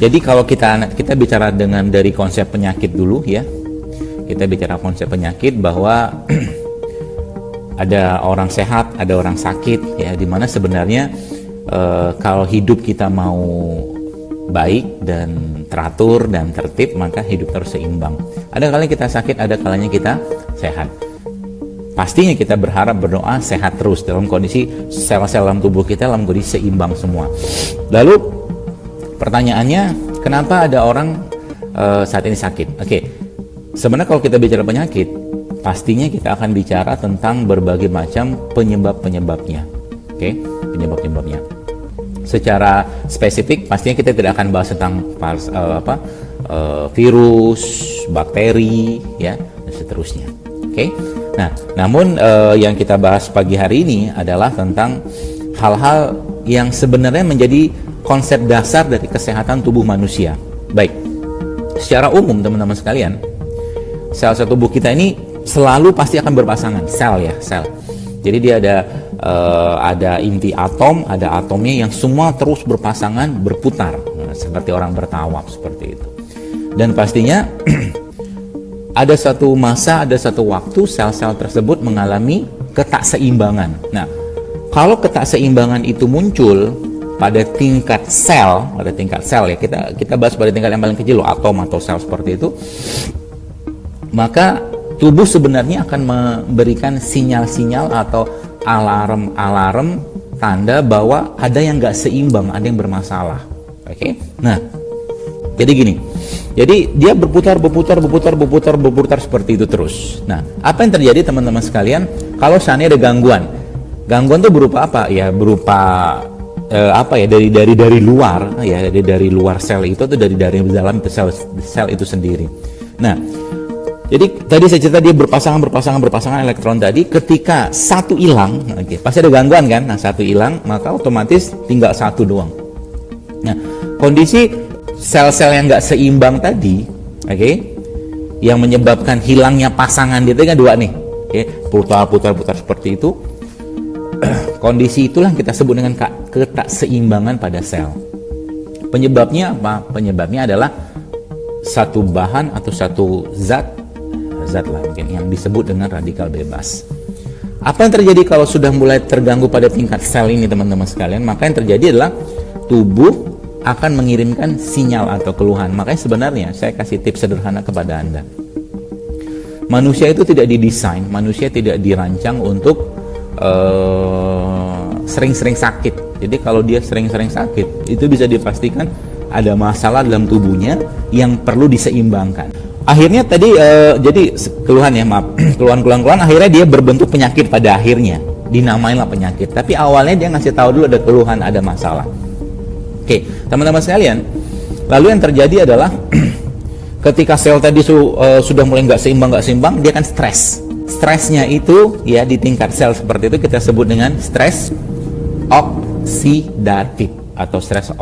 Jadi kalau kita bicara dari konsep penyakit dulu ya. Kita bicara konsep penyakit bahwa ada orang sehat, ada orang sakit ya, dimana sebenarnya kalau hidup kita mau baik dan teratur dan tertib, maka hidup harus seimbang. Ada kalanya kita sakit, ada kalanya kita sehat. Pastinya kita berharap, berdoa sehat terus dalam kondisi sel-sel dalam tubuh kita dalam kondisi seimbang semua. Lalu pertanyaannya, kenapa ada orang saat ini sakit? Oke. Sebenarnya kalau kita bicara penyakit, pastinya kita akan bicara tentang berbagai macam penyebab-penyebabnya. Oke, penyebab-penyebabnya. Secara spesifik, pastinya kita tidak akan bahas tentang virus, bakteri, ya, dan seterusnya. Oke. Nah, namun yang kita bahas pagi hari ini adalah tentang hal-hal yang sebenarnya menjadi konsep dasar dari kesehatan tubuh manusia. Baik, secara umum teman-teman sekalian, sel-sel tubuh kita ini selalu pasti akan berpasangan, sel. Jadi dia ada inti atom, ada atomnya yang semua terus berpasangan, berputar, seperti orang bertawaf seperti itu. Dan pastinya ada satu masa, ada satu waktu sel-sel tersebut mengalami ketakseimbangan. Nah, kalau ketakseimbangan itu muncul pada tingkat sel ya, kita bahas pada tingkat yang paling kecil, atom atau sel seperti itu, maka tubuh sebenarnya akan memberikan sinyal-sinyal atau alarm tanda bahwa ada yang nggak seimbang, ada yang bermasalah. Oke? Nah, jadi gini. Jadi dia berputar seperti itu terus. Nah, apa yang terjadi teman-teman sekalian kalau seandainya ada gangguan? Gangguan itu berupa apa? Ya berupa dari luar ya, dari luar sel itu atau dari dalam sel itu sendiri. Nah, jadi tadi saya cerita dia berpasangan elektron tadi. Ketika satu hilang, pasti ada gangguan kan? Nah, satu hilang, maka otomatis tinggal satu doang. Nah, kondisi sel-sel yang nggak seimbang tadi, yang menyebabkan hilangnya pasangan dia kan dua nih, putar seperti itu. Kondisi itulah yang kita sebut dengan ketakseimbangan pada sel. Penyebabnya apa? Penyebabnya adalah satu bahan atau satu zat lah mungkin yang disebut dengan radikal bebas. Apa yang terjadi kalau sudah mulai terganggu pada tingkat sel ini teman-teman sekalian? Maka yang terjadi adalah tubuh akan mengirimkan sinyal atau keluhan. Makanya sebenarnya saya kasih tips sederhana kepada Anda. Manusia itu tidak didesain, manusia tidak dirancang untuk sering-sering sakit. Jadi kalau dia sering-sering sakit, itu bisa dipastikan ada masalah dalam tubuhnya yang perlu diseimbangkan. Akhirnya tadi jadi keluhan keluhan akhirnya dia berbentuk penyakit pada akhirnya, dinamainlah penyakit. Tapi awalnya dia ngasih tahu dulu ada keluhan, ada masalah. Oke, teman-teman sekalian, lalu yang terjadi adalah ketika sel tadi sudah mulai nggak seimbang, dia akan stres. Stresnya itu ya di tingkat sel seperti itu kita sebut dengan stres oksidatif atau stres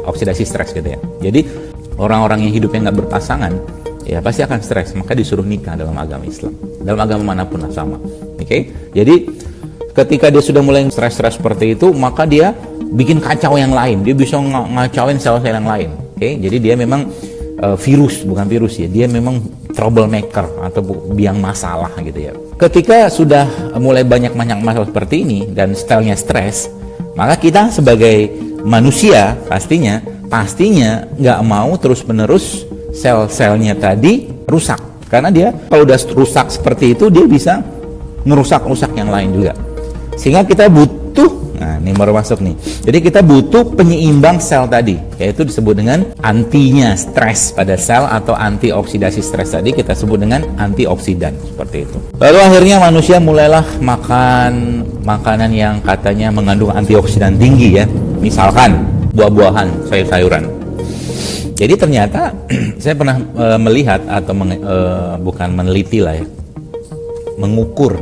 oksidasi stres gitu ya. Jadi orang-orang yang hidupnya nggak berpasangan ya pasti akan stres, maka disuruh nikah dalam agama Islam, dalam agama manapun lah sama. Jadi ketika dia sudah mulai stres seperti itu, maka dia bikin kacau yang lain, dia bisa ngacauin sel-sel yang lain. Jadi dia memang bukan virus ya, dia memang troublemaker atau biang masalah gitu ya. Ketika sudah mulai banyak masalah seperti ini dan stylenya stres, maka kita sebagai manusia pastinya nggak mau terus-menerus sel-selnya tadi rusak, karena dia kalau udah rusak seperti itu dia bisa ngerusak yang lain juga, sehingga kita butuh, nah ini baru masuk nih, jadi kita butuh penyeimbang sel tadi, yaitu disebut dengan antinya stres pada sel atau antioksidasi stres tadi kita sebut dengan antioksidan seperti itu. Lalu akhirnya manusia mulailah makan makanan yang katanya mengandung antioksidan tinggi ya, misalkan buah-buahan, sayur-sayuran. Jadi ternyata saya pernah melihat atau bukan meneliti lah ya, mengukur.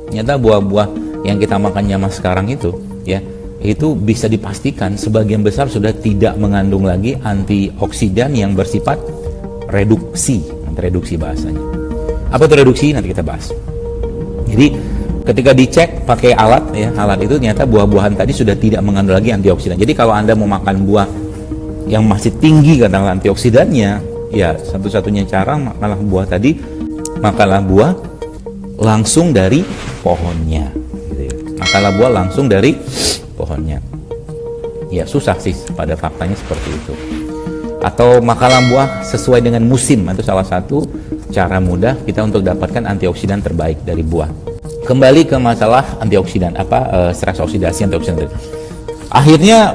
Ternyata buah-buah yang kita makan zaman sekarang itu ya, itu bisa dipastikan sebagian besar sudah tidak mengandung lagi antioksidan yang bersifat reduksi bahasanya. Apa itu reduksi? Nanti kita bahas. Jadi ketika dicek pakai alat itu ternyata buah-buahan tadi sudah tidak mengandung lagi antioksidan. Jadi kalau Anda mau makan buah yang masih tinggi kadang antioksidannya, ya satu-satunya cara makanlah buah tadi, makanlah buah langsung dari pohonnya gitu ya. Makanlah buah langsung dari pohonnya. Ya susah sih pada faktanya seperti itu. Atau makanlah buah sesuai dengan musim, itu salah satu cara mudah kita untuk dapatkan antioksidan terbaik dari buah. Kembali ke masalah antioksidan, stres oksidasi antioksidan tadi. Akhirnya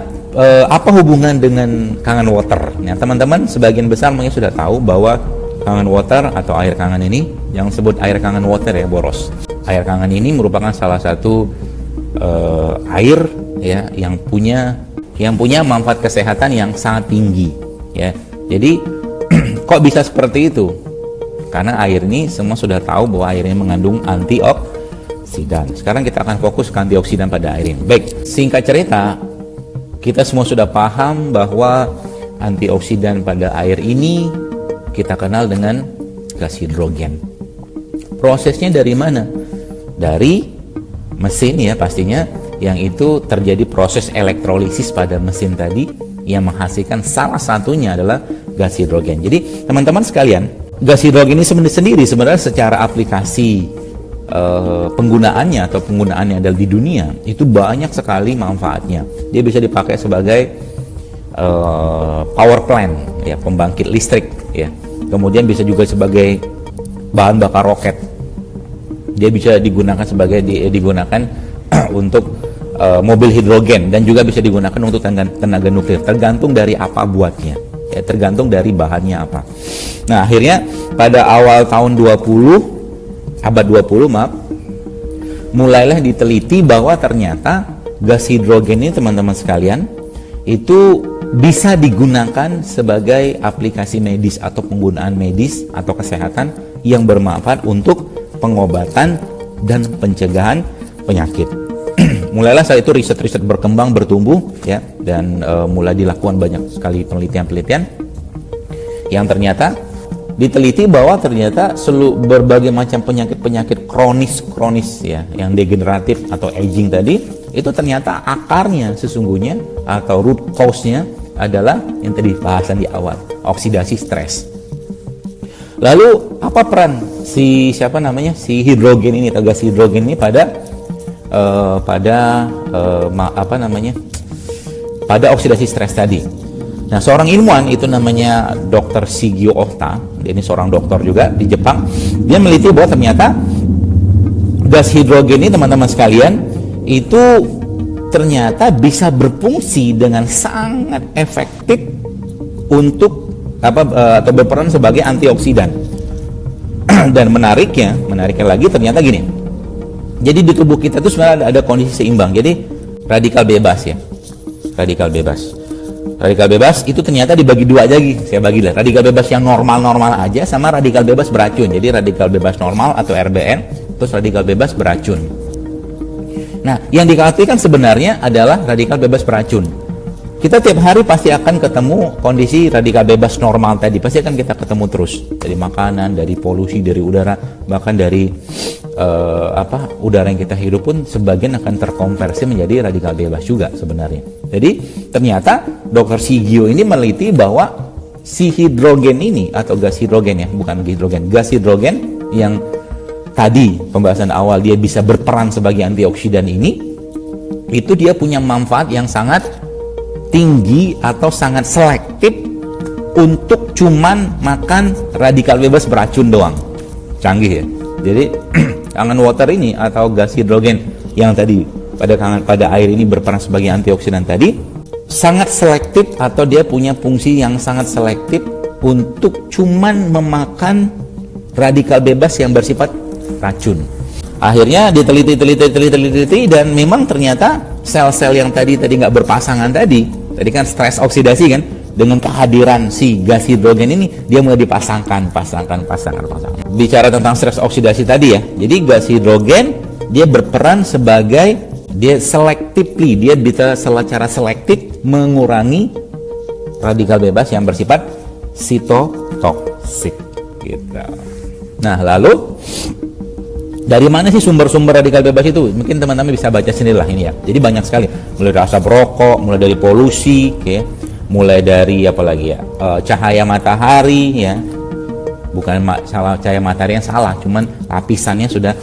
apa hubungan dengan Kangen Water? Nah, teman-teman sebagian besar mungkin sudah tahu bahwa Kangen Water atau air kangen ini, yang disebut air kangen water ya, boros. Air kangen ini merupakan salah satu air ya yang punya manfaat kesehatan yang sangat tinggi ya. Jadi kok bisa seperti itu? Karena air ini semua sudah tahu bahwa air ini mengandung antioksidan. Sekarang kita akan fokus ke antioksidan pada air ini. Baik, singkat cerita, kita semua sudah paham bahwa antioksidan pada air ini kita kenal dengan gas hidrogen. Prosesnya dari mana? Dari mesin ya pastinya, yang itu terjadi proses elektrolisis pada mesin tadi yang menghasilkan salah satunya adalah gas hidrogen. Jadi teman-teman sekalian, gas hidrogen ini sendiri sebenarnya secara aplikasi penggunaannya adalah di dunia itu banyak sekali manfaatnya. Dia bisa dipakai sebagai power plant ya, pembangkit listrik ya. Kemudian bisa juga sebagai bahan bakar roket. Dia bisa digunakan untuk mobil hidrogen, dan juga bisa digunakan untuk tenaga nuklir, tergantung dari apa buatnya ya, tergantung dari bahannya apa. Nah, akhirnya pada awal tahun abad 20 mulailah diteliti bahwa ternyata gas hidrogen ini teman-teman sekalian itu bisa digunakan sebagai aplikasi medis atau penggunaan medis atau kesehatan yang bermanfaat untuk pengobatan dan pencegahan penyakit. Mulailah saat itu riset-riset berkembang, bertumbuh ya, dan mulai dilakukan banyak sekali penelitian-penelitian yang ternyata diteliti bahwa ternyata berbagai macam penyakit kronis ya, yang degeneratif atau aging tadi, itu ternyata akarnya sesungguhnya atau root cause-nya adalah yang tadi bahasan di awal, oksidasi stres. Lalu apa peran si hidrogen ini atau gas hidrogen ini pada oksidasi stres tadi? Nah, seorang ilmuwan itu namanya Dr. Shigio Ohta, dia ini seorang dokter juga di Jepang. Dia meliti bahwa ternyata gas hidrogen ini teman-teman sekalian itu ternyata bisa berfungsi dengan sangat efektif untuk atau berperan sebagai antioksidan. Dan menariknya lagi ternyata gini. Jadi di tubuh kita itu sebenarnya ada kondisi seimbang. Jadi radikal bebas ya. Radikal bebas itu ternyata dibagi dua aja lagi. Saya bagi lah. Radikal bebas yang normal-normal aja sama radikal bebas beracun. Jadi radikal bebas normal atau RBN, terus radikal bebas beracun. Nah, yang dikhawatirkan sebenarnya adalah radikal bebas beracun. Kita tiap hari pasti akan ketemu kondisi radikal bebas normal tadi. Pasti akan kita ketemu terus. Dari makanan, dari polusi, dari udara, bahkan dari udara yang kita hirup pun sebagian akan terkonversi menjadi radikal bebas juga sebenarnya. Jadi ternyata Dr. Shigio ini meneliti bahwa si hidrogen ini atau gas hidrogen ya, bukan hidrogen, gas hidrogen yang tadi pembahasan awal dia bisa berperan sebagai antioksidan ini, itu dia punya manfaat yang sangat tinggi atau sangat selektif untuk cuman makan radikal bebas beracun doang. Canggih ya. Jadi Kangen Water ini atau gas hidrogen yang tadi pada air ini berperan sebagai antioksidan tadi sangat selektif, atau dia punya fungsi yang sangat selektif untuk cuman memakan radikal bebas yang bersifat racun. Akhirnya diteliti dan memang ternyata sel-sel yang tadi nggak berpasangan tadi kan stres oksidasi kan, dengan kehadiran si gas hidrogen ini dia mulai dipasangkan. Bicara tentang stres oksidasi tadi ya, jadi gas hidrogen dia berperan sebagai dia bisa secara selektif mengurangi radikal bebas yang bersifat sitotoksik gitu. Nah, lalu dari mana sih sumber-sumber radikal bebas itu? Mungkin teman-teman bisa baca sendiri lah ini ya. Jadi banyak sekali, mulai dari asap rokok, mulai dari polusi, mulai dari apa lagi ya, cahaya matahari ya, bukan salah cahaya matahari yang salah, cuman lapisannya sudah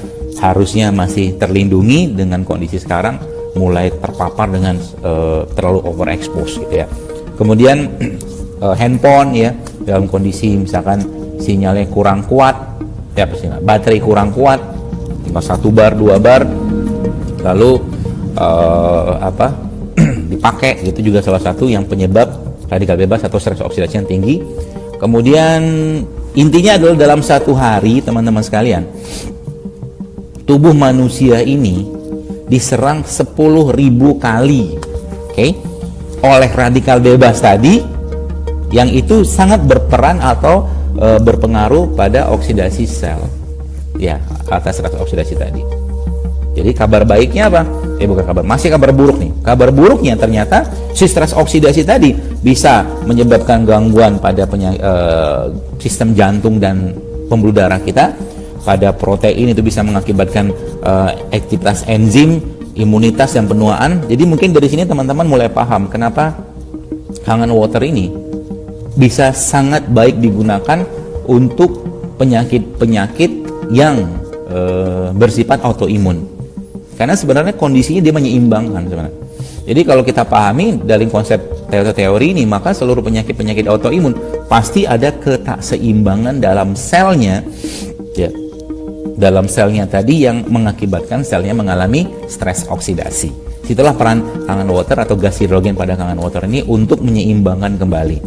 harusnya masih terlindungi. Dengan kondisi sekarang mulai terpapar dengan terlalu overexpose gitu ya. Kemudian handphone ya, dalam kondisi misalkan sinyalnya kurang kuat ya, baterai kurang kuat, cuma 1 bar 2 bar, lalu dipakai, itu juga salah satu yang penyebab radikal bebas atau stres oksidasi yang tinggi. Kemudian intinya adalah dalam satu hari teman-teman sekalian, tubuh manusia ini diserang 10.000 kali, oleh radikal bebas tadi, yang itu sangat berperan atau berpengaruh pada oksidasi sel ya, atas stres oksidasi tadi. Jadi kabar baiknya apa? Bukan kabar, masih kabar buruk nih. Kabar buruknya ternyata si stres oksidasi tadi bisa menyebabkan gangguan pada sistem jantung dan pembuluh darah kita. Pada protein itu bisa mengakibatkan aktivitas enzim, imunitas dan penuaan. Jadi mungkin dari sini teman-teman mulai paham kenapa Kangen Water ini bisa sangat baik digunakan untuk penyakit-penyakit yang bersifat autoimun. Karena sebenarnya kondisinya dia menyeimbangkan sebenarnya. Jadi kalau kita pahami dari konsep teori ini, maka seluruh penyakit-penyakit autoimun pasti ada ketakseimbangan dalam selnya ya, dalam selnya tadi yang mengakibatkan selnya mengalami stres oksidasi. Itulah peran Kangen Water atau gas hidrogen pada Kangen Water ini untuk menyeimbangkan kembali.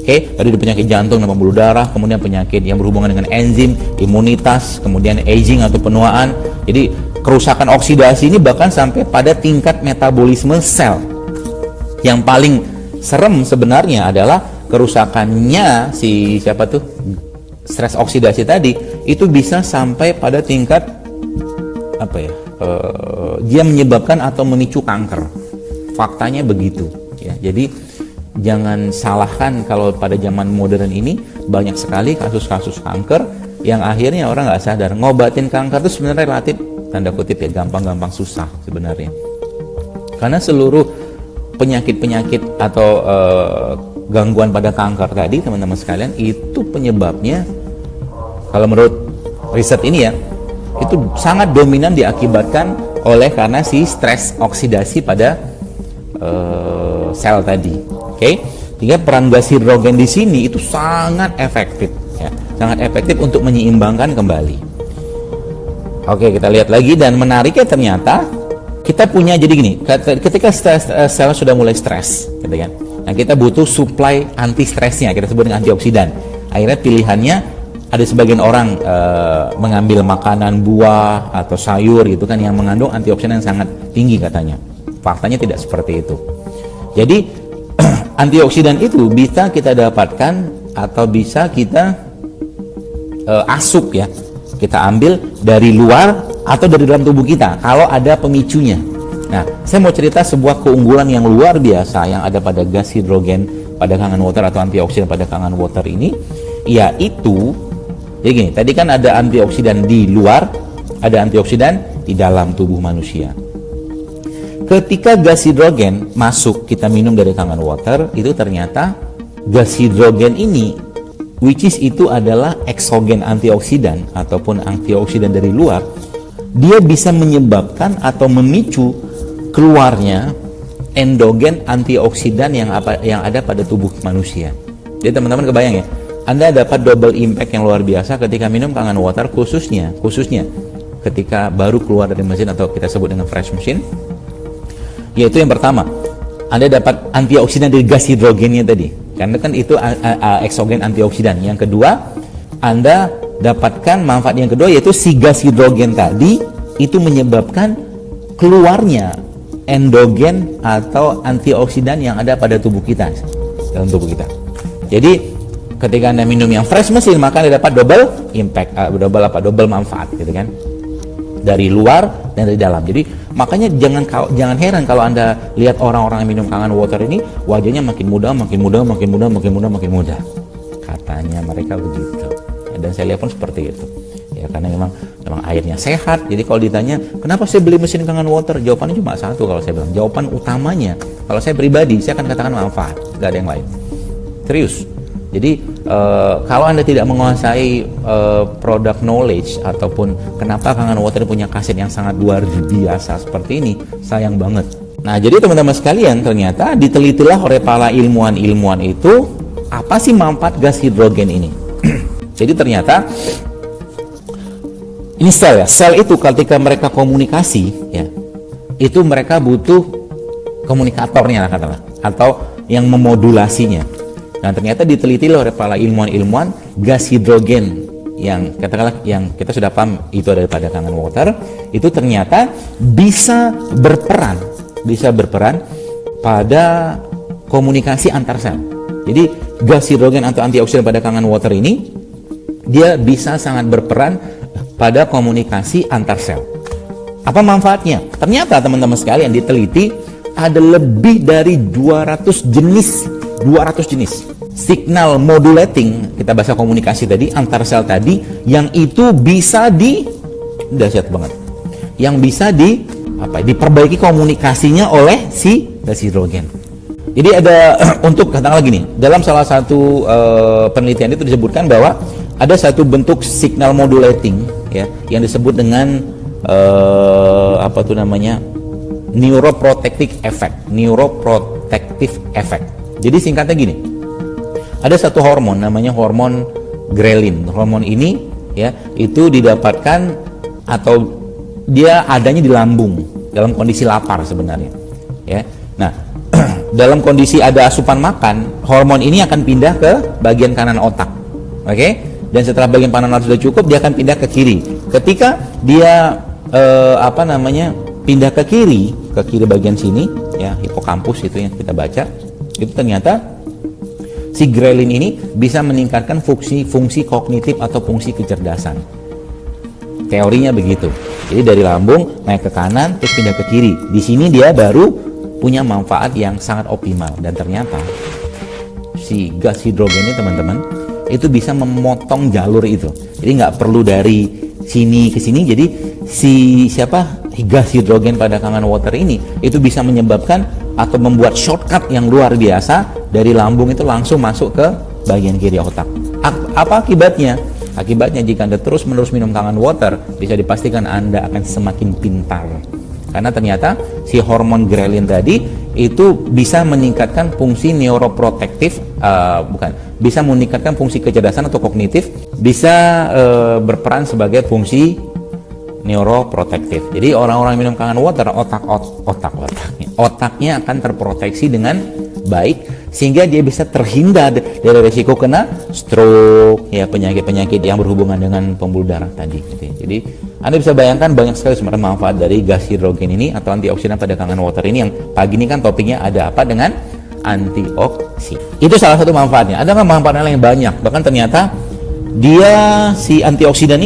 Tadi ada penyakit jantung dan pembuluh darah, kemudian penyakit yang berhubungan dengan enzim, imunitas, kemudian aging atau penuaan. Jadi kerusakan oksidasi ini bahkan sampai pada tingkat metabolisme sel. Yang paling serem sebenarnya adalah kerusakannya stres oksidasi tadi itu bisa sampai pada tingkat dia menyebabkan atau memicu kanker. Faktanya begitu ya. Jadi jangan salahkan kalau pada zaman modern ini banyak sekali kasus-kasus kanker yang akhirnya orang nggak sadar. Ngobatin kanker itu sebenarnya relatif, tanda kutip ya, gampang-gampang susah sebenarnya. Karena seluruh penyakit-penyakit atau gangguan pada kanker tadi teman-teman sekalian, itu penyebabnya kalau menurut riset ini ya, itu sangat dominan diakibatkan oleh karena si stres oksidasi pada sel tadi. Sehingga peran gas hidrogen di sini itu sangat efektif ya, sangat efektif untuk menyeimbangkan kembali. Kita lihat lagi, dan menariknya ternyata kita punya, jadi gini, ketika sel sudah mulai stres gitu kan, nah kita butuh supply anti stresnya, kita sebut dengan antioksidan. Akhirnya pilihannya ada sebagian orang mengambil makanan, buah atau sayur gitu kan, yang mengandung antioksidan yang sangat tinggi katanya. Faktanya tidak seperti itu. Jadi antioksidan itu bisa kita dapatkan atau bisa kita asup ya, kita ambil dari luar atau dari dalam tubuh kita kalau ada pemicunya. Nah, saya mau cerita sebuah keunggulan yang luar biasa yang ada pada gas hidrogen pada Kangen Water atau antioksidan pada Kangen Water ini, yaitu jadi gini, tadi kan ada antioksidan di luar, ada antioksidan di dalam tubuh manusia. Ketika gas hidrogen masuk, kita minum dari Kangen Water, itu ternyata gas hidrogen ini, which is itu adalah eksogen antioksidan ataupun antioksidan dari luar, dia bisa menyebabkan atau memicu keluarnya endogen antioksidan yang ada pada tubuh manusia. Jadi teman-teman kebayang ya, Anda dapat double impact yang luar biasa ketika minum Kangen Water, khususnya ketika baru keluar dari mesin atau kita sebut dengan fresh machine. Yaitu yang pertama, Anda dapat antioksidan dari gas hidrogennya tadi, karena kan itu eksogen antioksidan. Yang kedua, Anda dapatkan manfaat yang kedua, yaitu si gas hidrogen tadi itu menyebabkan keluarnya endogen atau antioksidan yang ada pada tubuh kita, dalam tubuh kita. Jadi ketika Anda minum yang fresh mesin, maka Anda dapat double impact, double manfaat gitu kan, dari luar dan dari dalam. Jadi makanya jangan heran kalau Anda lihat orang-orang yang minum Kangen Water ini wajahnya makin muda. Katanya mereka begitu. Dan saya lihat pun seperti itu. Ya, karena memang airnya sehat. Jadi kalau ditanya, kenapa saya beli mesin Kangen Water? Jawabannya cuma satu kalau saya bilang. Jawaban utamanya, kalau saya pribadi, saya akan katakan manfaat. nggak ada yang lain. Serius. Jadi kalau Anda tidak menguasai product knowledge ataupun kenapa Kangen Water punya kaset yang sangat luar biasa seperti ini, sayang banget. Nah, jadi teman-teman sekalian, ternyata ditelitilah oleh para ilmuwan-ilmuwan itu apa sih manfaat gas hidrogen ini. Jadi ternyata ini sel ya, sel itu ketika mereka komunikasi ya, itu mereka butuh komunikatornya katakanlah, atau yang memodulasinya. Nah, ternyata diteliti oleh para ilmuwan-ilmuwan gas hidrogen yang katakanlah yang kita sudah paham itu daripada Kangen Water, itu ternyata bisa berperan pada komunikasi antar sel. Jadi gas hidrogen atau antioksidan pada Kangen Water ini dia bisa sangat berperan pada komunikasi antar sel. Apa manfaatnya? Ternyata teman-teman sekalian diteliti ada lebih dari 200 jenis signal modulating, kita bahasa komunikasi tadi antar sel tadi, yang itu bisa dahsyat banget, yang bisa diperbaiki komunikasinya oleh si gas hidrogen. Jadi ada untuk katakanlah gini, dalam salah satu penelitian itu disebutkan bahwa ada satu bentuk signal modulating ya yang disebut dengan neuroprotective effect. Jadi singkatnya gini, ada satu hormon namanya hormon ghrelin. Hormon ini ya itu didapatkan atau dia adanya di lambung dalam kondisi lapar sebenarnya ya. Nah, dalam kondisi ada asupan makan, hormon ini akan pindah ke bagian kanan otak. Oke? Dan setelah bagian kanan otak sudah cukup, dia akan pindah ke kiri. Ketika dia pindah ke kiri bagian sini ya, hipokampus itu yang kita baca, itu ternyata si ghrelin ini bisa meningkatkan fungsi kognitif atau fungsi kecerdasan. Teorinya begitu. Jadi dari lambung naik ke kanan terus pindah ke kiri. Di sini dia baru punya manfaat yang sangat optimal. Dan ternyata si gas hidrogen ini teman-teman itu bisa memotong jalur itu. Jadi nggak perlu dari sini ke sini. Jadi gas hidrogen pada Kangen Water ini itu bisa menyebabkan atau membuat shortcut yang luar biasa dari lambung itu langsung masuk ke bagian kiri otak. Apa akibatnya? Akibatnya jika Anda terus-menerus minum Kangen Water, bisa dipastikan Anda akan semakin pintar. Karena ternyata si hormon ghrelin tadi itu bisa meningkatkan fungsi neuroprotektif, bisa meningkatkan fungsi kecerdasan atau kognitif, bisa berperan sebagai fungsi neuroprotektif. Jadi orang-orang minum Kangen Water, otaknya akan terproteksi dengan baik, sehingga dia bisa terhindar dari risiko kena stroke, ya, penyakit-penyakit yang berhubungan dengan pembuluh darah tadi. Jadi Anda bisa bayangkan banyak sekali sebenarnya manfaat dari gas hidrogen ini atau antioksidan pada Kangen Water ini, yang pagi ini kan topiknya ada apa dengan antioksidan. Itu salah satu manfaatnya. Ada nggak manfaatnya yang banyak? Bahkan ternyata dia si antioksidan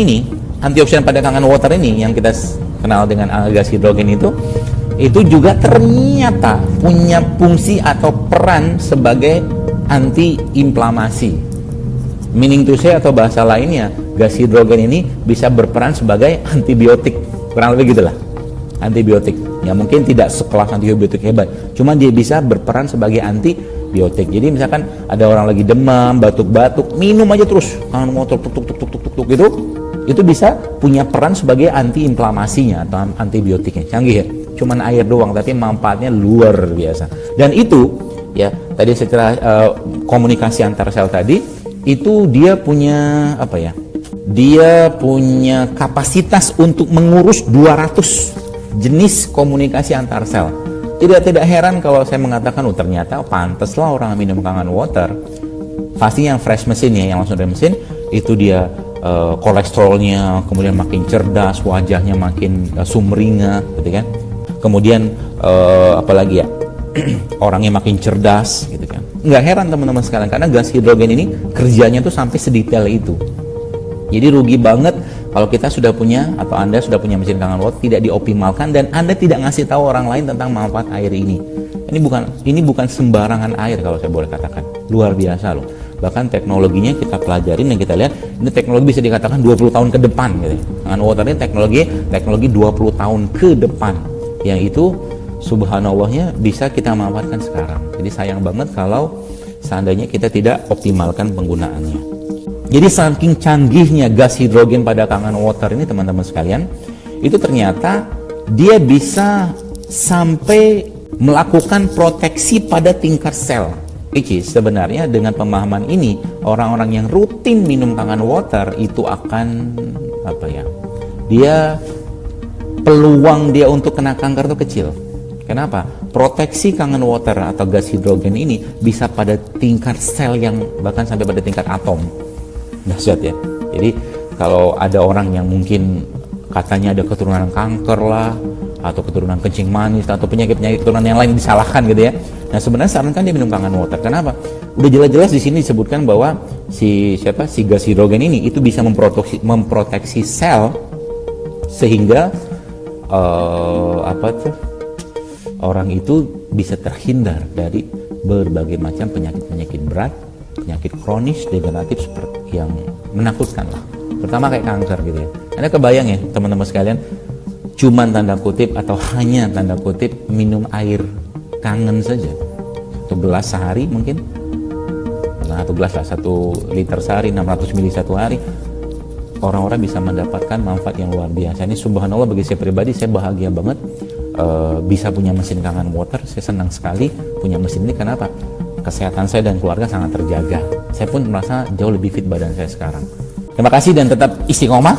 pada Kangen Water ini yang kita kenal dengan gas hidrogen itu juga ternyata punya fungsi atau peran sebagai anti-inflamasi. Meaning to say atau bahasa lainnya, gas hidrogen ini bisa berperan sebagai antibiotik, kurang lebih gitulah, antibiotik. Ya mungkin tidak sekelas antibiotik hebat, cuma dia bisa berperan sebagai antibiotik. Jadi misalkan ada orang lagi demam, batuk-batuk, minum aja terus Kangen Water tuk gitu, itu bisa punya peran sebagai anti-inflamasinya atau antibiotiknya. Canggih ya, cuman air doang tapi manfaatnya luar biasa. Dan itu ya tadi secara komunikasi antar sel tadi itu dia punya dia punya kapasitas untuk mengurus 200 jenis komunikasi antar sel. Tidak heran kalau saya mengatakan ternyata pantaslah orang minum Kangen Water. Pasti yang fresh mesin ya, yang langsung dari mesin itu dia kolesterolnya kemudian makin cerdas, wajahnya makin sumringah gitu kan. Kemudian apalagi ya, orangnya makin cerdas gitu kan. Nggak heran teman-teman sekalian, karena gas hidrogen ini kerjanya tuh sampai sedetail itu. Jadi rugi banget kalau kita sudah punya atau Anda sudah punya mesin Kangen Water tidak dioptimalkan dan Anda tidak ngasih tahu orang lain tentang manfaat air ini. Ini bukan sembarangan air kalau saya boleh katakan. Luar biasa loh. Bahkan teknologinya kita pelajarin dan kita lihat ini teknologi bisa dikatakan 20 tahun ke depan gitu. Kangen Water ini teknologi 20 tahun ke depan. Yang itu subhanallahnya bisa kita manfaatkan sekarang. Jadi sayang banget kalau seandainya kita tidak optimalkan penggunaannya. Jadi saking canggihnya gas hidrogen pada Kangen Water ini teman-teman sekalian, itu ternyata dia bisa sampai melakukan proteksi pada tingkat sel. Which is, sebenarnya dengan pemahaman ini, orang-orang yang rutin minum Kangen Water itu akan peluang dia untuk kena kanker itu kecil. Kenapa? Proteksi Kangen Water atau gas hidrogen ini bisa pada tingkat sel yang bahkan sampai pada tingkat atom. Dahsyat ya. Jadi kalau ada orang yang mungkin katanya ada keturunan kanker lah, atau keturunan kencing manis, atau penyakit-penyakit keturunan yang lain disalahkan gitu ya. Nah sebenarnya sarankan dia minum Kangen Water. Kenapa? Udah jelas-jelas di sini disebutkan bahwa si gas hidrogen ini itu bisa memproteksi sel sehingga orang itu bisa terhindar dari berbagai macam penyakit-penyakit berat, penyakit kronis, degeneratif seperti yang menakutkan lah. Terutama kayak kanker gitu ya. Anda kebayang ya teman-teman sekalian, cuman tanda kutip atau hanya tanda kutip minum air kangen saja 1 gelas sehari mungkin, nah 1 gelas lah, 1 liter sehari, 600 ml satu hari, orang-orang bisa mendapatkan manfaat yang luar biasa. Ini subhanallah, bagi saya pribadi saya bahagia banget bisa punya mesin Kangen Water. Saya senang sekali punya mesin ini. Kenapa? Kesehatan saya dan keluarga sangat terjaga. Saya pun merasa jauh lebih fit badan saya sekarang. Terima kasih dan tetap istiqomah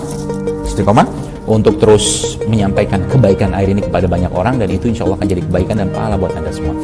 untuk terus menyampaikan kebaikan air ini kepada banyak orang, dan itu insya Allah akan jadi kebaikan dan pahala buat Anda semua.